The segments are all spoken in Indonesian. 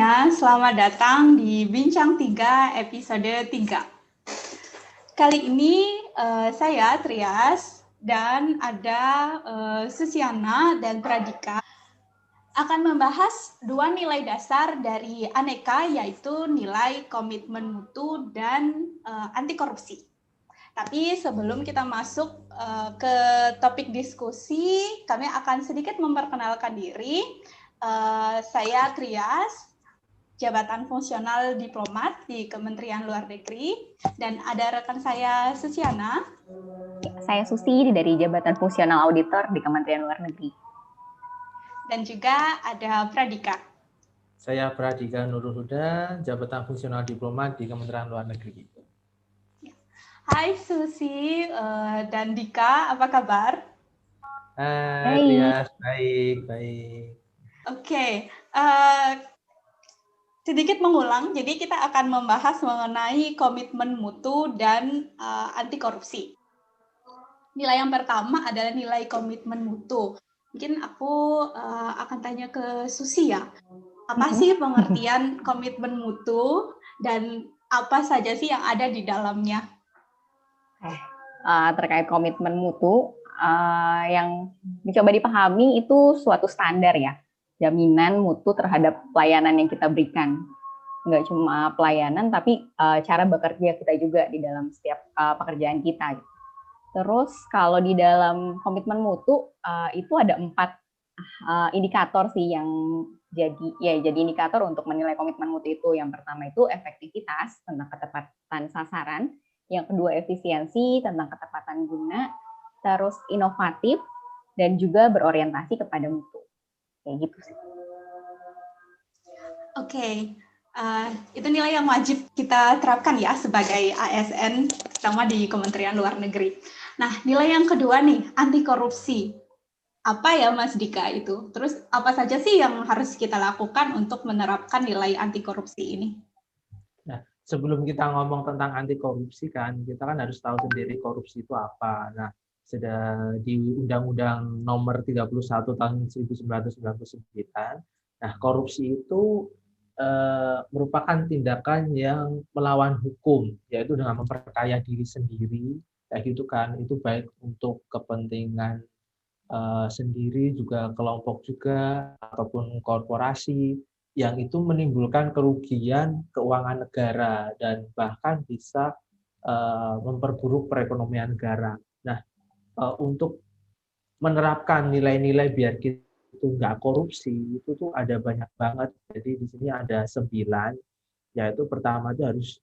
semuanya, selamat datang di Bincang 3 episode 3. Kali ini saya Trias dan ada Susiana dan Pradika akan membahas dua nilai dasar dari Aneka, yaitu nilai komitmen mutu dan anti korupsi. Tapi sebelum kita masuk ke topik diskusi, kami akan sedikit memperkenalkan diri. Saya Trias, jabatan fungsional diplomat di Kementerian Luar Negeri, dan ada rekan saya Susiana. Saya Susi dari jabatan fungsional auditor di Kementerian Luar Negeri. Dan juga ada Pradika. Saya Pradika Nurul Huda, jabatan fungsional diplomat di Kementerian Luar Negeri. Hai Susi dan Dika, apa kabar? Hai Trias, baik. Oke, sedikit mengulang, jadi kita akan membahas mengenai komitmen mutu dan anti korupsi. Nilai yang pertama adalah nilai komitmen mutu. Mungkin aku akan tanya ke Susi ya, apa sih pengertian komitmen mutu dan apa saja sih yang ada di dalamnya? Terkait komitmen mutu, yang mencoba dipahami itu suatu standar ya, jaminan mutu terhadap pelayanan yang kita berikan. Nggak cuma pelayanan, tapi cara bekerja kita juga di dalam setiap pekerjaan kita. Terus kalau di dalam komitmen mutu itu ada 4 indikator sih yang jadi indikator untuk menilai komitmen mutu itu. Yang pertama itu efektivitas tentang ketepatan sasaran, yang kedua efisiensi tentang ketepatan guna, terus inovatif dan juga berorientasi kepada mutu. Kayak gitu sih. Oke. Itu nilai yang wajib kita terapkan ya sebagai ASN, terutama di Kementerian Luar Negeri. Nah, nilai yang kedua nih, anti korupsi. Apa ya Mas Dika itu? Terus apa saja sih yang harus kita lakukan untuk menerapkan nilai anti korupsi ini? Nah, sebelum kita ngomong tentang anti korupsi kan, kita kan harus tahu sendiri korupsi itu apa. Nah, sudah di Undang-Undang Nomor 31 tahun 1999. Nah, korupsi itu merupakan tindakan yang melawan hukum, yaitu dengan memperkaya diri sendiri, kayak gitu kan. Itu baik untuk kepentingan sendiri, juga kelompok juga, ataupun korporasi, yang itu menimbulkan kerugian keuangan negara dan bahkan bisa memperburuk perekonomian negara. Nah, untuk menerapkan nilai-nilai biar kita itu nggak korupsi, itu tuh ada banyak banget. Jadi di sini ada 9, yaitu pertama itu harus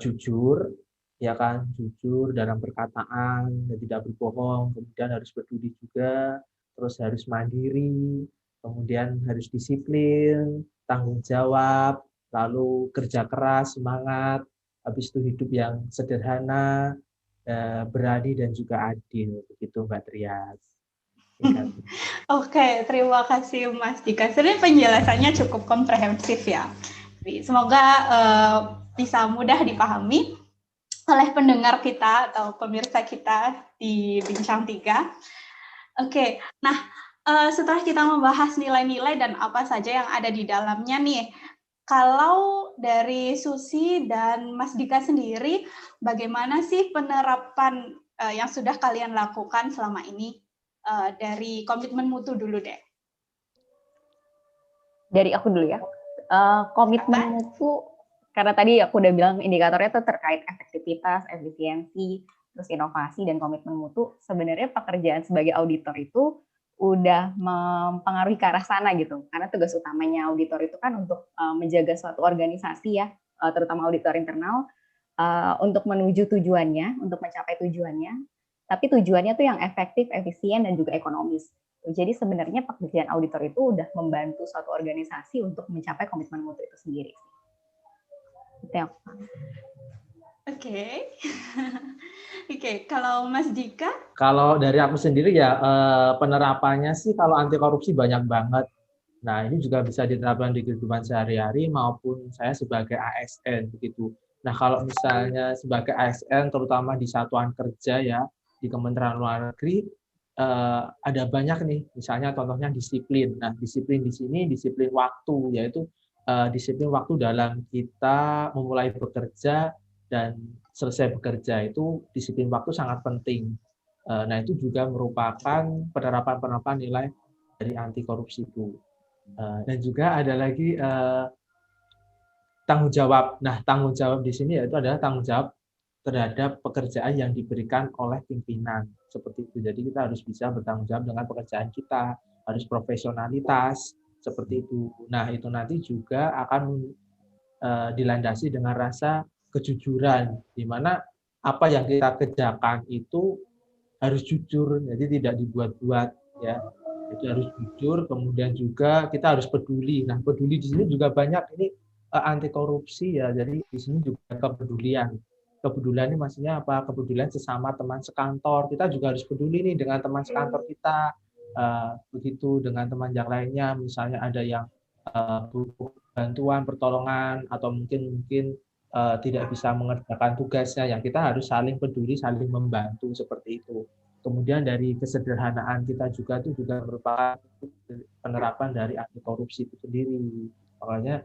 jujur, ya kan, jujur dalam perkataan dan tidak berbohong, kemudian harus peduli juga, terus harus mandiri, kemudian harus disiplin, tanggung jawab, lalu kerja keras, semangat, habis itu hidup yang sederhana, berani dan juga adil, begitu Mbak Trias. Oke, terima kasih Mas Dika. Sebenarnya penjelasannya cukup komprehensif ya. Semoga bisa mudah dipahami oleh pendengar kita atau pemirsa kita di Bincang 3. Oke, nah setelah kita membahas nilai-nilai dan apa saja yang ada di dalamnya nih, kalau dari Susi dan Mas Dika sendiri, bagaimana sih penerapan yang sudah kalian lakukan selama ini? Dari komitmen mutu dulu deh. Dari aku dulu ya. Komitmen mutu, karena tadi aku udah bilang indikatornya itu terkait efektivitas, efisiensi, terus inovasi dan komitmen mutu. Sebenarnya pekerjaan sebagai auditor itu udah mempengaruhi ke arah sana gitu. Karena tugas utamanya auditor itu kan untuk menjaga suatu organisasi ya, terutama auditor internal, untuk menuju tujuannya, untuk mencapai tujuannya. Tapi tujuannya tuh yang efektif, efisien, dan juga ekonomis. Jadi sebenarnya pekerjaan auditor itu udah membantu suatu organisasi untuk mencapai komitmen mutu itu sendiri. Itu yang Oke, kalau Mas Dika? Kalau dari aku sendiri ya, penerapannya sih kalau anti korupsi banyak banget. Nah, ini juga bisa diterapkan di kehidupan sehari-hari maupun saya sebagai ASN begitu. Nah, kalau misalnya sebagai ASN terutama di satuan kerja ya, di Kementerian Luar Negeri, ada banyak nih, misalnya contohnya disiplin. Nah, disiplin di sini, disiplin waktu, yaitu disiplin waktu dalam kita memulai bekerja dan selesai bekerja itu disiplin waktu sangat penting. Nah, itu juga merupakan penerapan nilai dari anti korupsi itu. Dan juga ada lagi tanggung jawab. Nah, tanggung jawab di sini yaitu adalah tanggung jawab terhadap pekerjaan yang diberikan oleh pimpinan. Seperti itu. Jadi kita harus bisa bertanggung jawab dengan pekerjaan kita, harus profesionalitas, seperti itu. Nah, itu nanti juga akan dilandasi dengan rasa kejujuran, di mana apa yang kita kerjakan itu harus jujur, jadi tidak dibuat-buat, ya. Itu harus jujur, kemudian juga kita harus peduli. Nah, peduli di sini juga banyak ini anti korupsi ya. Jadi di sini juga kepedulian. Kepedulian ini maksudnya apa? Kepedulian sesama teman sekantor. Kita juga harus peduli nih dengan teman sekantor kita. Begitu dengan teman yang lainnya, misalnya ada yang butuh bantuan, pertolongan, atau mungkin tidak bisa mengerjakan tugasnya, yang kita harus saling peduli, saling membantu seperti itu. Kemudian dari kesederhanaan kita juga itu juga merupakan penerapan dari anti korupsi itu sendiri. Makanya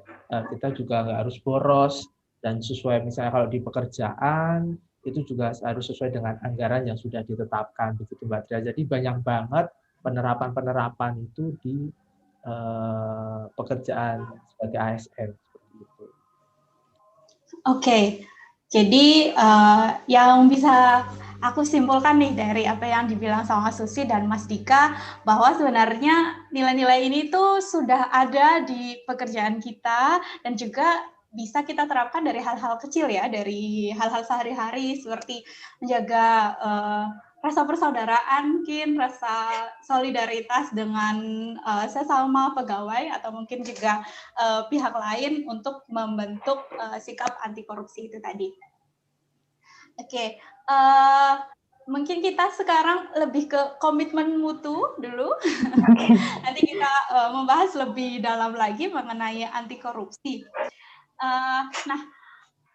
kita juga nggak harus boros, dan sesuai misalnya kalau di pekerjaan itu juga harus sesuai dengan anggaran yang sudah ditetapkan, begitu Mbak Tria. Jadi banyak banget penerapan itu di pekerjaan sebagai ASN seperti itu. Oke, jadi yang bisa aku simpulkan nih dari apa yang dibilang sama Susi dan Mas Dika, bahwa sebenarnya nilai-nilai ini tuh sudah ada di pekerjaan kita dan juga bisa kita terapkan dari hal-hal kecil ya, dari hal-hal sehari-hari seperti menjaga rasa persaudaraan, mungkin rasa solidaritas dengan sesama pegawai atau mungkin juga pihak lain untuk membentuk sikap anti korupsi itu tadi. Oke, mungkin kita sekarang lebih ke komitmen mutu dulu. Nanti kita membahas lebih dalam lagi mengenai anti korupsi. Nah,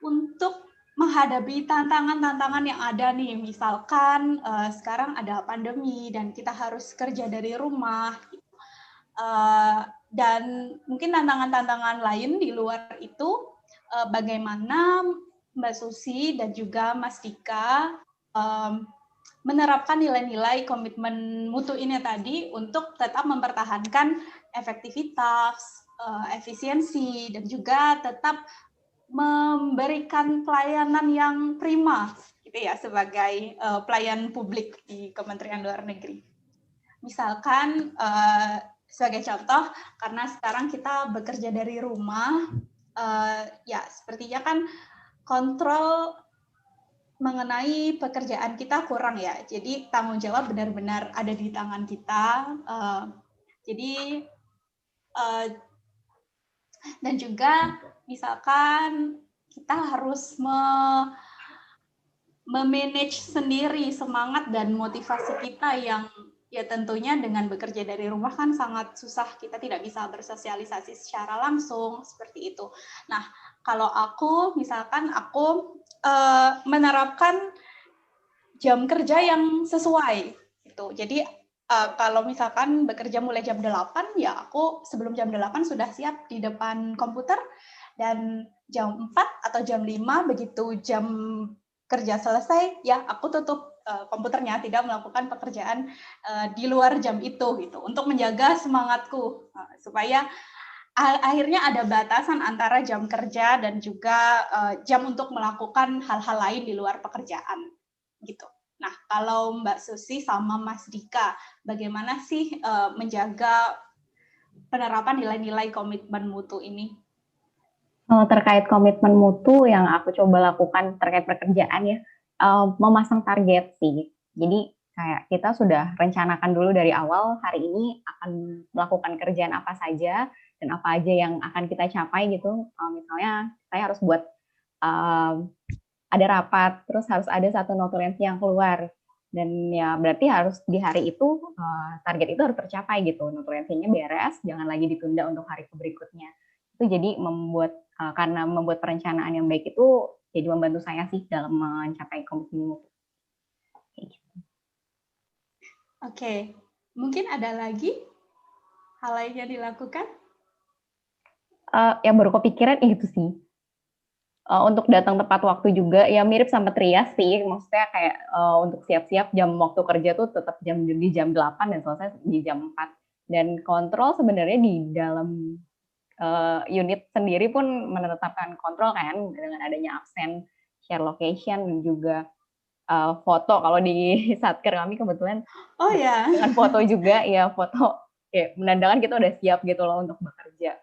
untuk menghadapi tantangan-tantangan yang ada nih, misalkan sekarang ada pandemi dan kita harus kerja dari rumah, dan mungkin tantangan-tantangan lain di luar itu, bagaimana Mbak Susi dan juga Mas Dika menerapkan nilai-nilai komitmen mutu ini tadi untuk tetap mempertahankan efektivitas, efisiensi, dan juga tetap memberikan pelayanan yang prima gitu ya sebagai pelayan publik di Kementerian Luar Negeri. Misalkan sebagai contoh, karena sekarang kita bekerja dari rumah, ya sepertinya kan kontrol mengenai pekerjaan kita kurang ya. Jadi tanggung jawab benar-benar ada di tangan kita. Jadi dan juga misalkan kita harus memanage sendiri semangat dan motivasi kita yang ya tentunya dengan bekerja dari rumah kan sangat susah, kita tidak bisa bersosialisasi secara langsung seperti itu. Nah, kalau aku misalkan aku menerapkan jam kerja yang sesuai gitu. Jadi kalau misalkan bekerja mulai jam 8, ya aku sebelum jam 8 sudah siap di depan komputer, dan jam 4 atau jam 5 begitu jam kerja selesai, ya aku tutup komputernya, tidak melakukan pekerjaan di luar jam itu gitu, untuk menjaga semangatku supaya akhirnya ada batasan antara jam kerja dan juga jam untuk melakukan hal-hal lain di luar pekerjaan gitu. Nah, kalau Mbak Susi sama Mas Dika, bagaimana sih menjaga penerapan nilai-nilai komitmen mutu ini? Terkait komitmen mutu yang aku coba lakukan terkait pekerjaan ya, memasang target sih. Jadi kayak kita sudah rencanakan dulu dari awal, hari ini akan melakukan kerjaan apa saja dan apa aja yang akan kita capai gitu. Misalnya saya harus buat ada rapat, terus harus ada satu notulensi yang keluar, dan ya berarti harus di hari itu target itu harus tercapai gitu, notulensinya beres, jangan lagi ditunda untuk hari berikutnya. Itu jadi karena membuat perencanaan yang baik itu jadi membantu saya sih dalam mencapai komitmen mutu. Oke, mungkin ada lagi hal lain yang dilakukan? yang baru kepikiran itu sih. Untuk datang tepat waktu juga ya mirip sama Trias sih, maksudnya kayak untuk siap-siap jam waktu kerja tuh tetap di jam 8 dan selesai di jam 4. Dan kontrol sebenarnya di dalam unit sendiri pun menetapkan kontrol kan dengan adanya absen, share location, dan juga foto. Kalau di Satker kami kebetulan dengan foto juga ya, foto kayak menandakan kita udah siap gitu loh untuk bekerja.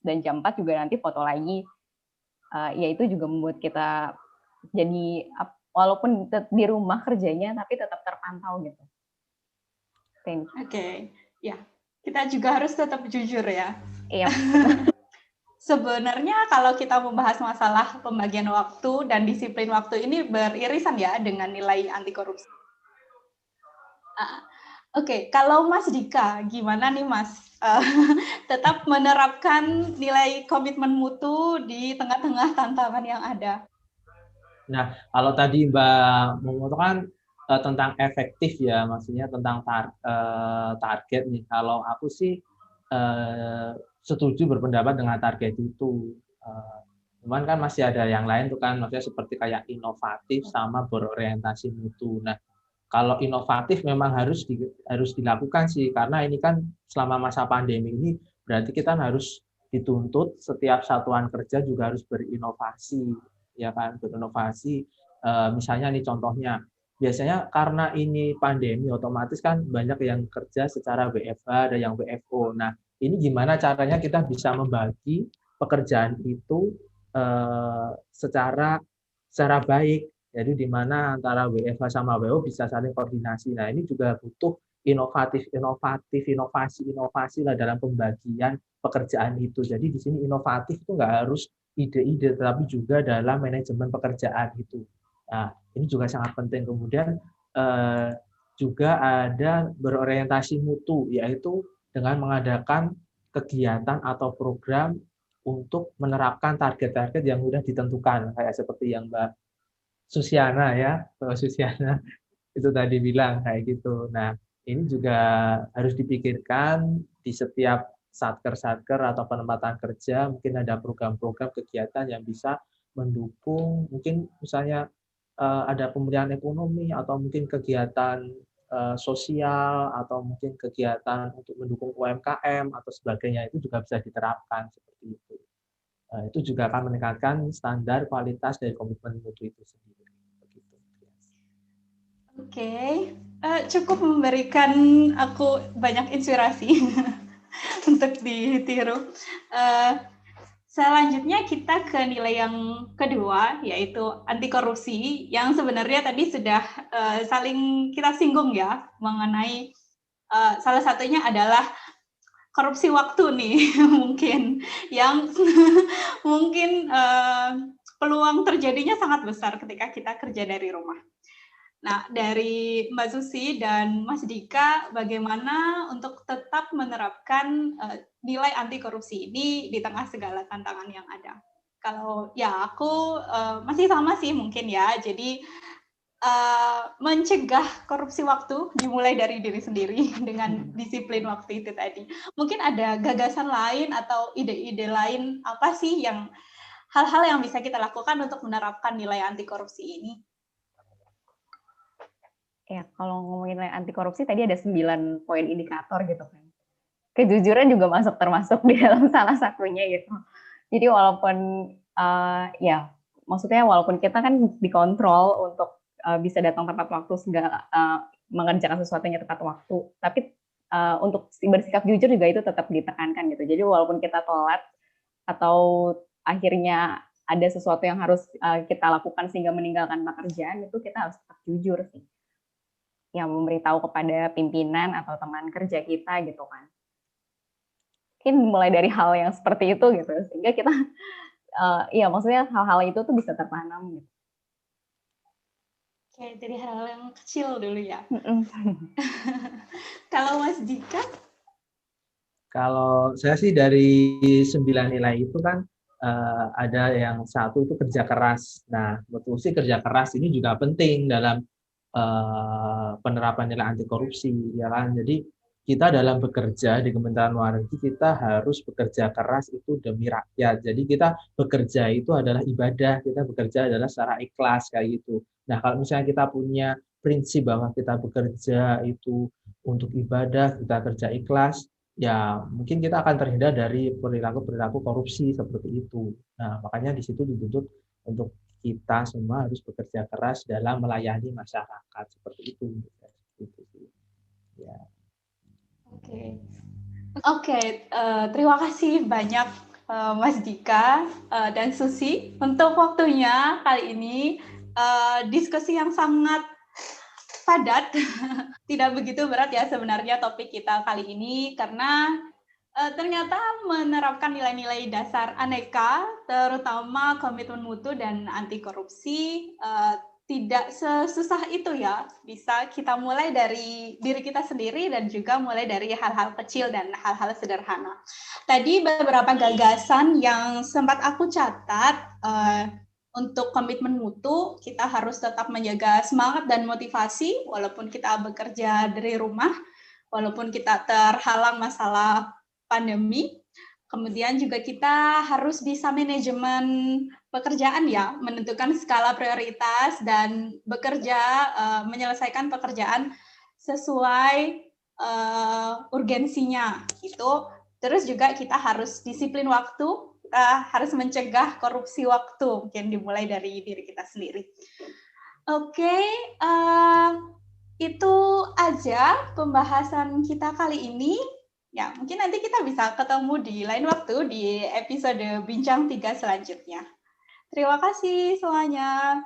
Dan jam 4 juga nanti foto lagi. Ya itu juga membuat kita jadi walaupun di rumah kerjanya tapi tetap terpantau gitu. Oke, ya kita juga harus tetap jujur ya. Iya. Sebenarnya kalau kita membahas masalah pembagian waktu dan disiplin waktu ini beririsan ya dengan nilai anti korupsi. Oke, kalau Mas Dika, gimana nih Mas? Tetap menerapkan nilai komitmen mutu di tengah-tengah tantangan yang ada. Nah, kalau tadi Mbak mengatakan tentang efektif ya, maksudnya tentang target nih. Kalau aku sih setuju berpendapat dengan target itu. Cuman kan masih ada yang lain tuh kan, maksudnya seperti kayak inovatif sama berorientasi mutu. Nah, kalau inovatif memang harus dilakukan sih, karena ini kan selama masa pandemi ini berarti kita harus dituntut setiap satuan kerja juga harus berinovasi, ya kan, berinovasi. Misalnya nih contohnya, biasanya karena ini pandemi otomatis kan banyak yang kerja secara WFH, ada yang WFO. Nah, ini gimana caranya kita bisa membagi pekerjaan itu secara baik. Jadi di mana antara WFH sama WO bisa saling koordinasi. Nah, ini juga butuh inovasi lah dalam pembagian pekerjaan itu. Jadi di sini inovatif itu nggak harus ide-ide, tetapi juga dalam manajemen pekerjaan itu. Nah, ini juga sangat penting. Kemudian juga ada berorientasi mutu, yaitu dengan mengadakan kegiatan atau program untuk menerapkan target-target yang sudah ditentukan, kayak seperti yang Mbak Susiana ya, Susiana itu tadi bilang kayak gitu. Nah, ini juga harus dipikirkan di setiap satker-satker atau penempatan kerja, mungkin ada program-program kegiatan yang bisa mendukung, mungkin misalnya ada pemulihan ekonomi atau mungkin kegiatan sosial atau mungkin kegiatan untuk mendukung UMKM atau sebagainya, itu juga bisa diterapkan seperti itu. Itu juga akan meningkatkan standar kualitas dari komitmen mutu itu sendiri. Oke, cukup memberikan aku banyak inspirasi untuk ditiru. Selanjutnya kita ke nilai yang kedua, yaitu anti korupsi, yang sebenarnya tadi sudah saling kita singgung ya, mengenai salah satunya adalah korupsi waktu nih, mungkin yang mungkin peluang terjadinya sangat besar ketika kita kerja dari rumah. Nah, dari Mbak Susi dan Mas Dika, bagaimana untuk tetap menerapkan nilai anti korupsi ini di tengah segala tantangan yang ada? Kalau ya aku masih sama sih mungkin ya, jadi mencegah korupsi waktu dimulai dari diri sendiri dengan disiplin waktu itu tadi. Mungkin ada gagasan lain atau ide-ide lain apa sih yang hal-hal yang bisa kita lakukan untuk menerapkan nilai anti korupsi ini? Ya, kalau ngomongin anti korupsi tadi ada 9 poin indikator gitu kan. Kejujuran juga termasuk di dalam salah satunya gitu. Jadi walaupun ya maksudnya walaupun kita kan dikontrol untuk bisa datang tepat waktu mengerjakan sesuatunya tepat waktu, tapi untuk bersikap jujur juga itu tetap ditekankan gitu. Jadi walaupun kita telat atau akhirnya ada sesuatu yang harus kita lakukan sehingga meninggalkan pekerjaan, itu kita harus tetap jujur sih. Yang memberitahu kepada pimpinan atau teman kerja kita gitu kan. Mungkin mulai dari hal yang seperti itu gitu, sehingga kita ya maksudnya hal-hal itu tuh bisa tertanam gitu. Oke, dari hal yang kecil dulu ya. Kalau Mas Dika? Kalau saya sih dari 9 nilai itu kan ada yang satu itu kerja keras. Nah, betul sih kerja keras ini juga penting dalam penerapan nilai anti korupsi, ya kan. Jadi kita dalam bekerja di Kementerian Luar Negeri, kita harus bekerja keras itu demi rakyat. Jadi kita bekerja itu adalah ibadah, kita bekerja adalah secara ikhlas kayak gitu. Nah, kalau misalnya kita punya prinsip bahwa kita bekerja itu untuk ibadah, kita kerja ikhlas, ya mungkin kita akan terhindar dari perilaku-perilaku korupsi seperti itu. Nah, makanya di situ dituntut untuk kita semua harus bekerja keras dalam melayani masyarakat seperti itu. Ya. Oke, terima kasih banyak Mas Dika dan Susi untuk waktunya kali ini. Diskusi yang sangat padat, tidak begitu berat ya sebenarnya topik kita kali ini, karena ternyata menerapkan nilai-nilai dasar Aneka, terutama komitmen mutu dan anti korupsi, tidak sesusah itu ya. Bisa kita mulai dari diri kita sendiri dan juga mulai dari hal-hal kecil dan hal-hal sederhana. Tadi beberapa gagasan yang sempat aku catat, untuk komitmen mutu, kita harus tetap menjaga semangat dan motivasi walaupun kita bekerja dari rumah, walaupun kita terhalang masalah pandemi. Kemudian juga kita harus bisa manajemen pekerjaan ya, menentukan skala prioritas dan bekerja, menyelesaikan pekerjaan sesuai urgensinya gitu. Terus juga kita harus disiplin waktu, kita harus mencegah korupsi waktu, mungkin dimulai dari diri kita sendiri. Oke, itu aja pembahasan kita kali ini. Ya, mungkin nanti kita bisa ketemu di lain waktu di episode Bincang 3 selanjutnya. Terima kasih semuanya.